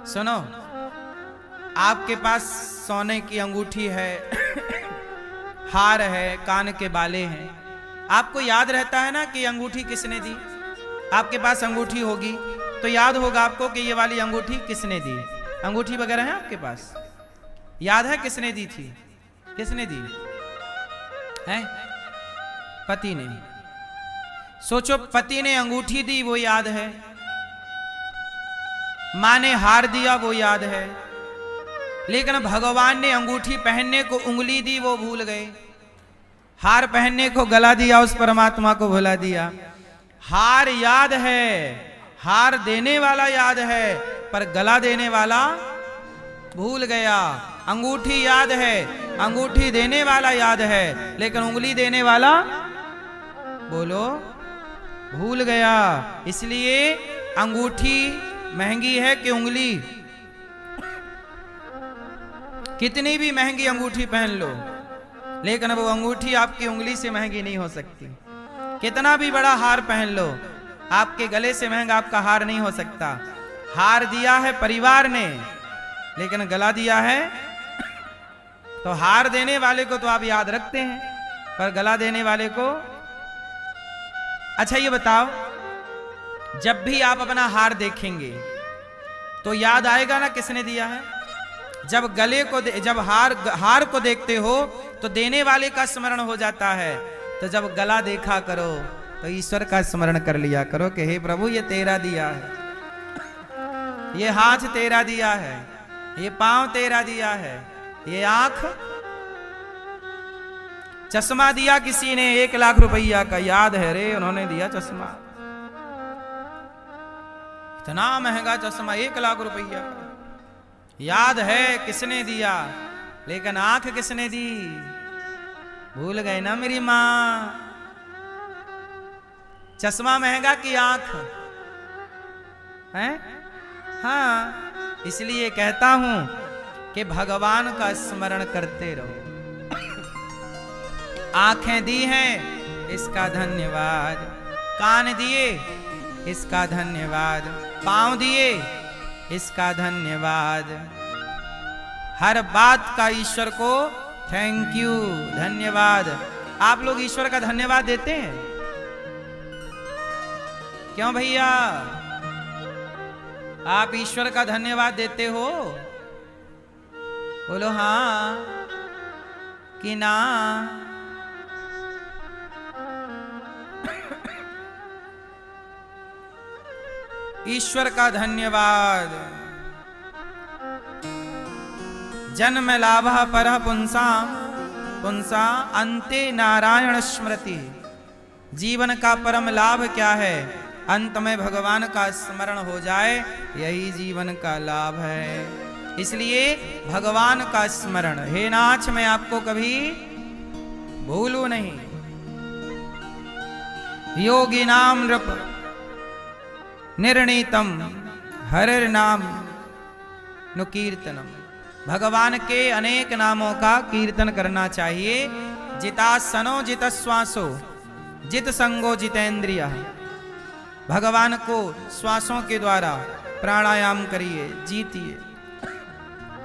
सुनो, आपके पास सोने की अंगूठी है, हार है, कान के बाले हैं, आपको याद रहता है ना कि अंगूठी किसने दी। आपके पास अंगूठी होगी तो याद होगा आपको कि ये वाली अंगूठी किसने दी। अंगूठी वगैरह है आपके पास, याद है किसने दी थी? किसने दी है? पति ने। सोचो, पति ने अंगूठी दी वो याद है, मां ने हार दिया वो याद है, लेकिन भगवान ने अंगूठी पहनने को उंगली दी वो भूल गए, हार पहनने को गला दिया उस परमात्मा को भुला दिया। हार याद है, हार देने वाला याद है, पर गला देने वाला भूल गया। अंगूठी याद है, अंगूठी देने वाला याद है, लेकिन उंगली देने वाला बोलो भूल गया। इसलिए अंगूठी महंगी है कि उंगली? कितनी भी महंगी अंगूठी पहन लो, लेकिन वो अंगूठी आपकी उंगली से महंगी नहीं हो सकती। कितना भी बड़ा हार पहन लो, आपके गले से महंगा आपका हार नहीं हो सकता। हार दिया है परिवार ने, लेकिन गला दिया है तो हार देने वाले को तो आप याद रखते हैं, पर गला देने वाले को। अच्छा ये बताओ, जब भी आप अपना हार देखेंगे तो याद आएगा ना किसने दिया है? जब गले को जब हार को देखते हो तो देने वाले का स्मरण हो जाता है, तो जब गला देखा करो तो ईश्वर का स्मरण कर लिया करो कि हे प्रभु ये तेरा दिया है, ये हाथ तेरा दिया है, ये पांव तेरा दिया है, ये आंख। चश्मा दिया किसी ने 1 लाख रुपया का, याद है रे उन्होंने दिया चश्मा, इतना महंगा चश्मा 1 लाख रुपया का, याद है किसने दिया, लेकिन आंख किसने दी भूल गए ना मेरी मां। चश्मा महंगा कि आंख है? हाँ, इसलिए कहता हूं कि भगवान का स्मरण करते रहो। आंखें दी हैं इसका धन्यवाद, कान दिए इसका धन्यवाद, पांव दिए इसका धन्यवाद। हर बात का ईश्वर को थैंक यू, धन्यवाद। आप लोग ईश्वर का धन्यवाद देते हैं क्यों भैया? आप ईश्वर का धन्यवाद देते हो? बोलो हाँ कि ना। ईश्वर का धन्यवाद। जन्म लाभ पर पुंसा पुंसा अंते नारायण स्मृति। जीवन का परम लाभ क्या है? अंत में भगवान का स्मरण हो जाए, यही जीवन का लाभ है। इसलिए भगवान का स्मरण, हे नाथ मैं आपको कभी भूलू नहीं। योगी नाम नृप निर्णीतम हरिर नाम नुकीर्तनम। भगवान के अनेक नामों का कीर्तन करना चाहिए। जितासनो जितश्वासो जित संगो जितेंद्रिय। भगवान को श्वासों के द्वारा प्राणायाम करिए, जीतिए।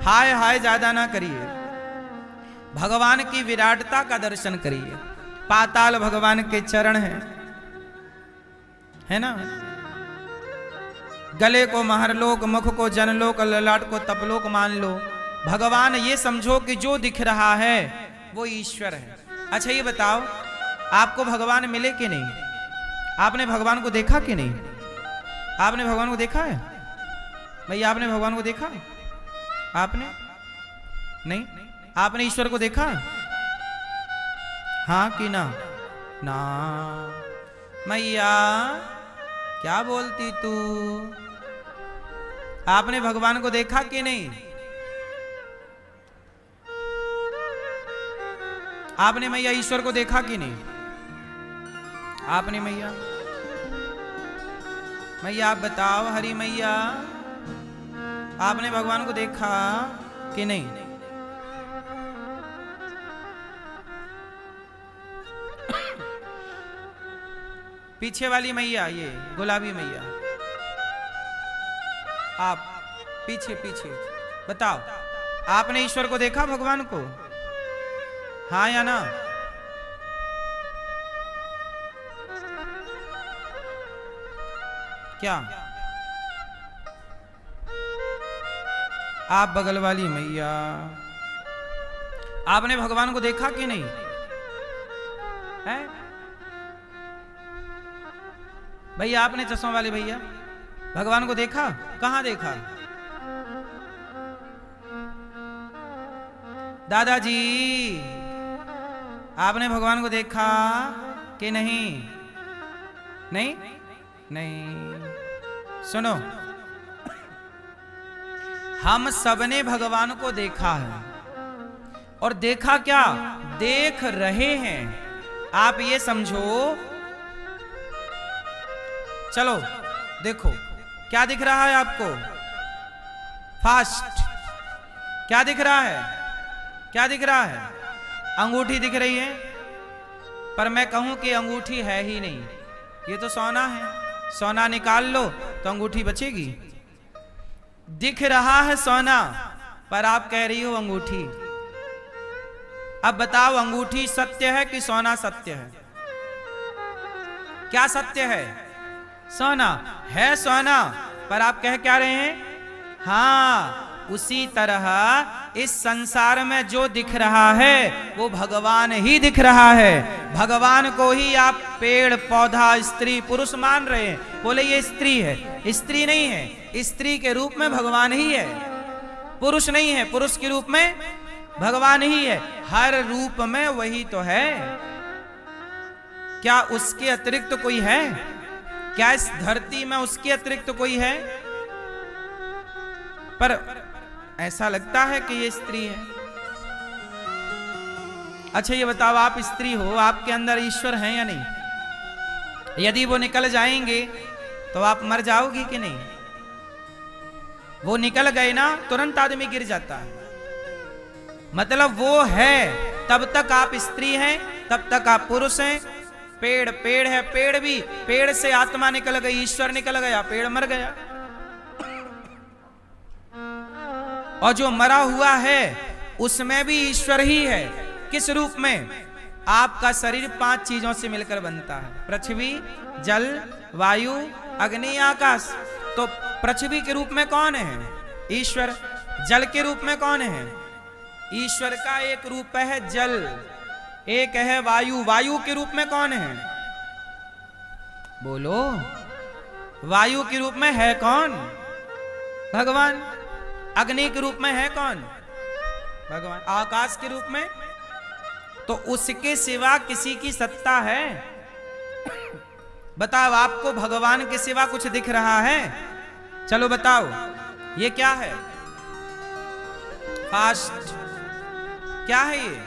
हाय हाय ज्यादा ना करिए। भगवान की विराटता का दर्शन करिए। पाताल भगवान के चरण हैं, है ना? गले को महरलोक, मुख को जनलोक, ललाट को तपलोक मान लो। भगवान ये समझो कि जो दिख रहा है वो ईश्वर है। अच्छा ये बताओ, आपको भगवान मिले कि नहीं? आपने भगवान को देखा कि नहीं? आपने भगवान को देखा है भैया? आपने भगवान को देखा है? आपने नहीं? आपने ईश्वर को देखा है? हाँ कि ना? ना मैया क्या बोलती तू? आपने भगवान को देखा कि नहीं? आपने मैया ईश्वर को देखा कि नहीं? आपने मैया आप बताओ, हरी मैया आपने भगवान को देखा कि नहीं? पीछे वाली मैया, ये गुलाबी मैया, पीछे पीछे बताओ, आपने ईश्वर को देखा, भगवान को? हाँ या ना? क्या आप बगल वाली मैया, आपने भगवान को देखा कि नहीं है? भैया आपने चश्मा वाले भैया भगवान को देखा? कहां देखा? दादाजी आपने भगवान को देखा कि नहीं? नहीं नहीं। सुनो, हम सबने भगवान को देखा है, और देखा क्या, देख रहे हैं। आप ये समझो, चलो देखो क्या दिख रहा है आपको? फास्ट क्या दिख रहा है? क्या दिख रहा है? अंगूठी दिख रही है, पर मैं कहूं कि अंगूठी है ही नहीं, ये तो सोना है। सोना निकाल लो तो अंगूठी बचेगी? दिख रहा है सोना, पर आप कह रही हो अंगूठी। अब बताओ, अंगूठी सत्य है कि सोना सत्य है? क्या सत्य है? सोना है। सोना, पर आप कह क्या रहे हैं? हाँ, उसी तरह इस संसार में जो दिख रहा है वो भगवान ही दिख रहा है। भगवान को ही आप पेड़ पौधा स्त्री पुरुष मान रहे हैं। बोले ये स्त्री है, स्त्री नहीं है। स्त्री के रूप में भगवान ही है, पुरुष नहीं है। पुरुष के रूप में भगवान ही है। हर रूप में वही तो है। क्या उसके अतिरिक्त कोई है? क्या इस धरती में उसके अतिरिक्त कोई है? पर ऐसा लगता है कि ये स्त्री है। अच्छा ये बताओ, आप स्त्री हो, आपके अंदर ईश्वर है या नहीं? यदि वो निकल जाएंगे तो आप मर जाओगी कि नहीं? वो निकल गए ना, तुरंत आदमी गिर जाता है। मतलब वो है, तब तक आप स्त्री हैं, तब तक आप पुरुष हैं। पेड़ पेड़ है, पेड़ भी, पेड़ से आत्मा निकल गई, ईश्वर निकल गया, पेड़ मर गया। और जो मरा हुआ है उसमें भी ईश्वर ही है। किस रूप में? आपका शरीर 5 चीजों से मिलकर बनता है, पृथ्वी, जल, वायु, अग्नि, आकाश। तो पृथ्वी के रूप में कौन है? ईश्वर। जल के रूप में कौन है? ईश्वर का एक रूप है जल, एक है वायु। वायु के रूप में कौन है? बोलो, वायु के रूप में है कौन? भगवान। अग्नि के रूप में है कौन? भगवान। आकाश के रूप में? तो उसके सिवा किसी की सत्ता है? बताओ, आपको भगवान के सिवा कुछ दिख रहा है? चलो बताओ, ये क्या है? फास्ट क्या है ये?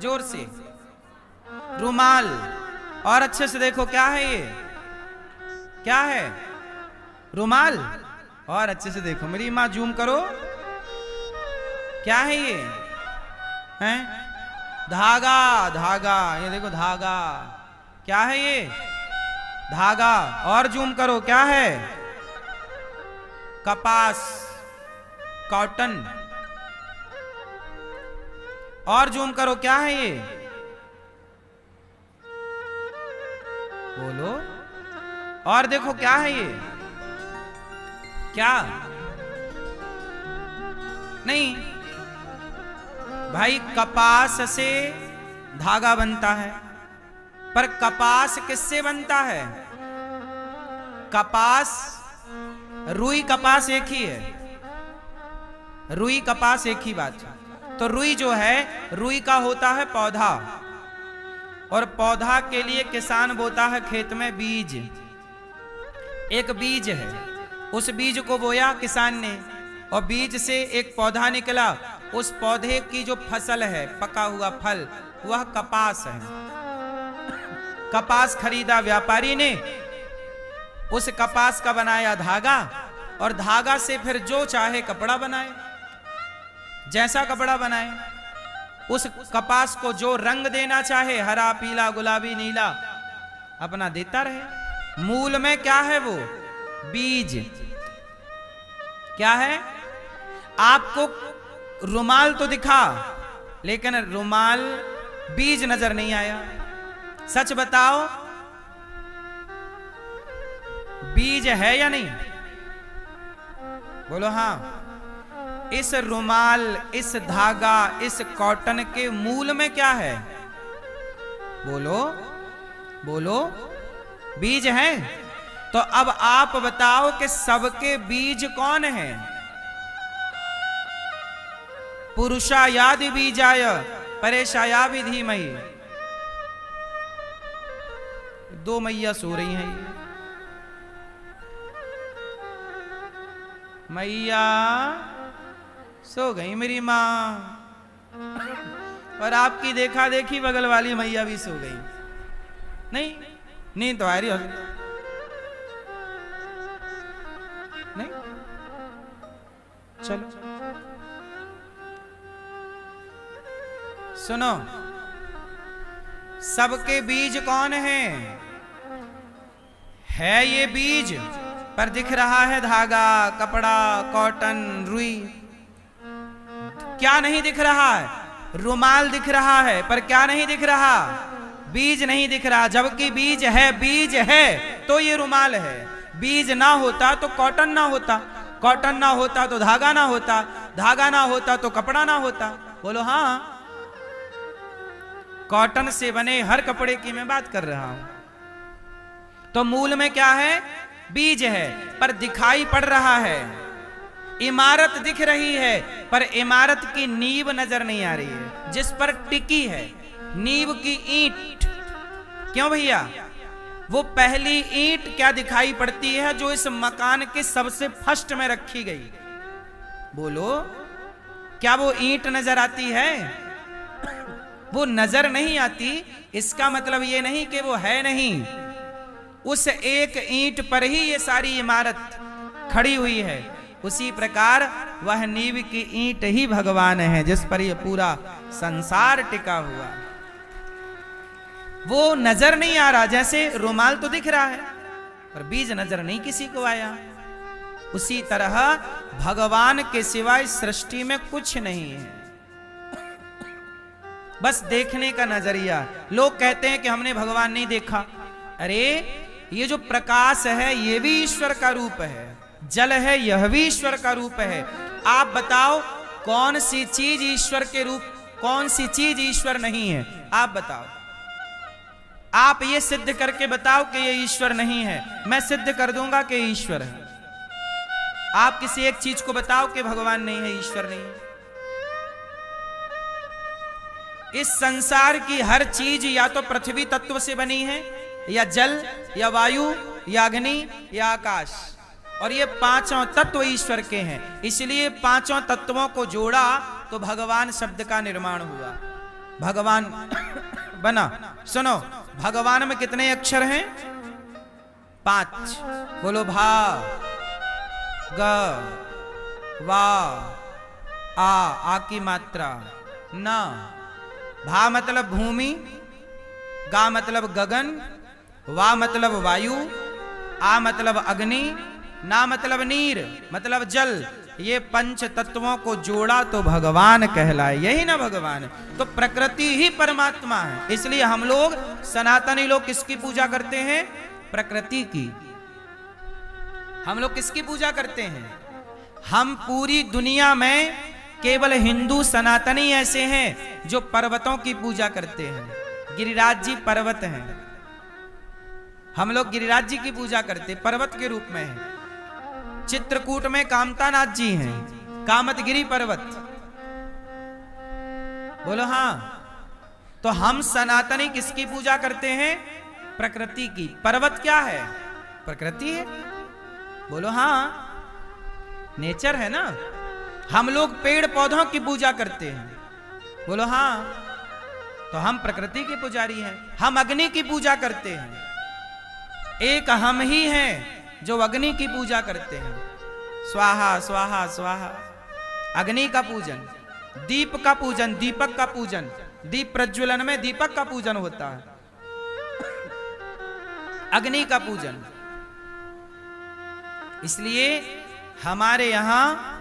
जोर से। रुमाल। और अच्छे से देखो, क्या है ये? क्या है? रुमाल। और अच्छे से देखो, मेरी माँ जूम करो, क्या है ये? हैं? धागा। धागा, ये देखो धागा। क्या है ये? धागा। और जूम करो, क्या है? कपास, कॉटन। और जूम करो, क्या है ये? बोलो। और देखो, क्या है ये? क्या? नहीं भाई, कपास से धागा बनता है, पर कपास किससे बनता है? कपास, रुई कपास एक ही है। रुई कपास एक ही बात है। तो रुई जो है, रुई का होता है पौधा, और पौधा के लिए किसान बोता है खेत में बीज। एक बीज है, उस बीज को बोया किसान ने, और बीज से एक पौधा निकला। उस पौधे की जो फसल है, पका हुआ फल, वह कपास है। कपास खरीदा व्यापारी ने, उस कपास का बनाया धागा, और धागा से फिर जो चाहे कपड़ा बनाए, जैसा कपड़ा बनाए। उस कपास को जो रंग देना चाहे, हरा, पीला, गुलाबी, नीला, अपना देता रहे। मूल में क्या है? वो बीज। क्या है? आपको रुमाल तो दिखा, लेकिन रुमाल बीज नजर नहीं आया। सच बताओ, बीज है या नहीं? बोलो हाँ। इस रुमाल, इस धागा, इस कॉटन के मूल में क्या है? बोलो बोलो, बीज है। तो अब आप बताओ कि सबके बीज कौन है? पुरुषायादि बीजाय परेशाया विधीमहि। दो मैया सो रही हैं। मैया सो गई मेरी माँ, और आपकी देखा देखी बगल वाली मैया भी सो गई। नहीं, नींद तो आ रही हो नहीं? चलो सुनो, सबके बीज कौन है ये बीज पर दिख रहा है धागा, कपड़ा, कॉटन, रुई। क्या नहीं दिख रहा है? रुमाल दिख रहा है, पर क्या नहीं दिख रहा? बीज नहीं दिख रहा। जबकि बीज है, बीज है तो ये रुमाल है। बीज ना होता तो कॉटन ना होता, कॉटन ना होता तो धागा ना होता, धागा ना होता तो कपड़ा ना होता। बोलो हाँ। कॉटन से बने हर कपड़े की मैं बात कर रहा हूं। तो मूल में क्या है? बीज है, पर दिखाई पड़ रहा है। इमारत दिख रही है, पर इमारत की नींव नजर नहीं आ रही है, जिस पर टिकी है नींव की ईंट। क्यों भैया? वो पहली ईंट क्या दिखाई पड़ती है जो इस मकान के सबसे फर्स्ट में रखी गई? बोलो, क्या वो ईंट नजर आती है? वो नजर नहीं आती। इसका मतलब ये नहीं कि वो है नहीं। उस एक ईंट पर ही ये सारी इमारत खड़ी हुई है। उसी प्रकार वह नींव की ईंट ही भगवान है, जिस पर ये पूरा संसार टिका हुआ। वो नजर नहीं आ रहा। जैसे रुमाल तो दिख रहा है, पर बीज नजर नहीं किसी को आया। उसी तरह भगवान के सिवाय सृष्टि में कुछ नहीं है, बस देखने का नजरिया। लोग कहते हैं कि हमने भगवान नहीं देखा। अरे ये जो प्रकाश है ये भी ईश्वर का रूप है, जल है यह भी ईश्वर का रूप है। आप बताओ कौन सी चीज ईश्वर के रूप, कौन सी चीज ईश्वर नहीं है? आप बताओ। आप ये सिद्ध करके बताओ कि ये ईश्वर नहीं है, मैं सिद्ध कर दूंगा कि ईश्वर है। आप किसी एक चीज को बताओ कि भगवान नहीं है, ईश्वर नहीं है। इस संसार की हर चीज या तो पृथ्वी तत्व से बनी है, या जल, या वायु, या अग्नि, या आकाश, और ये पांचों तत्व ईश्वर के हैं। इसलिए पांचों तत्वों को जोड़ा तो भगवान शब्द का निर्माण हुआ, भगवान बना। सुनो, भगवान में कितने अक्षर हैं? 5। बोलो भा, ग, वा, आ की मात्रा, ना। भा मतलब भूमि, गा मतलब गगन, वा मतलब वायु, आ मतलब अग्नि, ना मतलब नीर मतलब जल। ये पंच तत्वों को जोड़ा तो भगवान कहलाए, यही ना भगवान। तो प्रकृति ही परमात्मा है। इसलिए हम लोग सनातनी लोग किसकी पूजा करते हैं? प्रकृति की। हम लोग किसकी पूजा करते हैं? हम पूरी दुनिया में केवल हिंदू सनातनी ऐसे हैं जो पर्वतों की पूजा करते हैं। गिरिराज जी पर्वत हैं, हम लोग गिरिराज जी की पूजा करते, पर्वत के रूप में है। चित्रकूट में कामतानाथ जी हैं, कामतगिरी पर्वत। बोलो हाँ। तो हम सनातनी किसकी पूजा करते हैं? प्रकृति की। पर्वत क्या है? प्रकृति है। बोलो हाँ, नेचर है ना। हम लोग पेड़ पौधों की पूजा करते हैं। बोलो हाँ। तो हम प्रकृति के पुजारी हैं। हम अग्नि की पूजा करते हैं। एक हम ही हैं जो अग्नि की पूजा करते हैं। स्वाहा स्वाहा स्वाहा, अग्नि का पूजन। दीप का पूजन, दीपक का पूजन। दीप प्रज्वलन में दीपक का पूजन होता है, अग्नि का पूजन। इसलिए हमारे यहाँ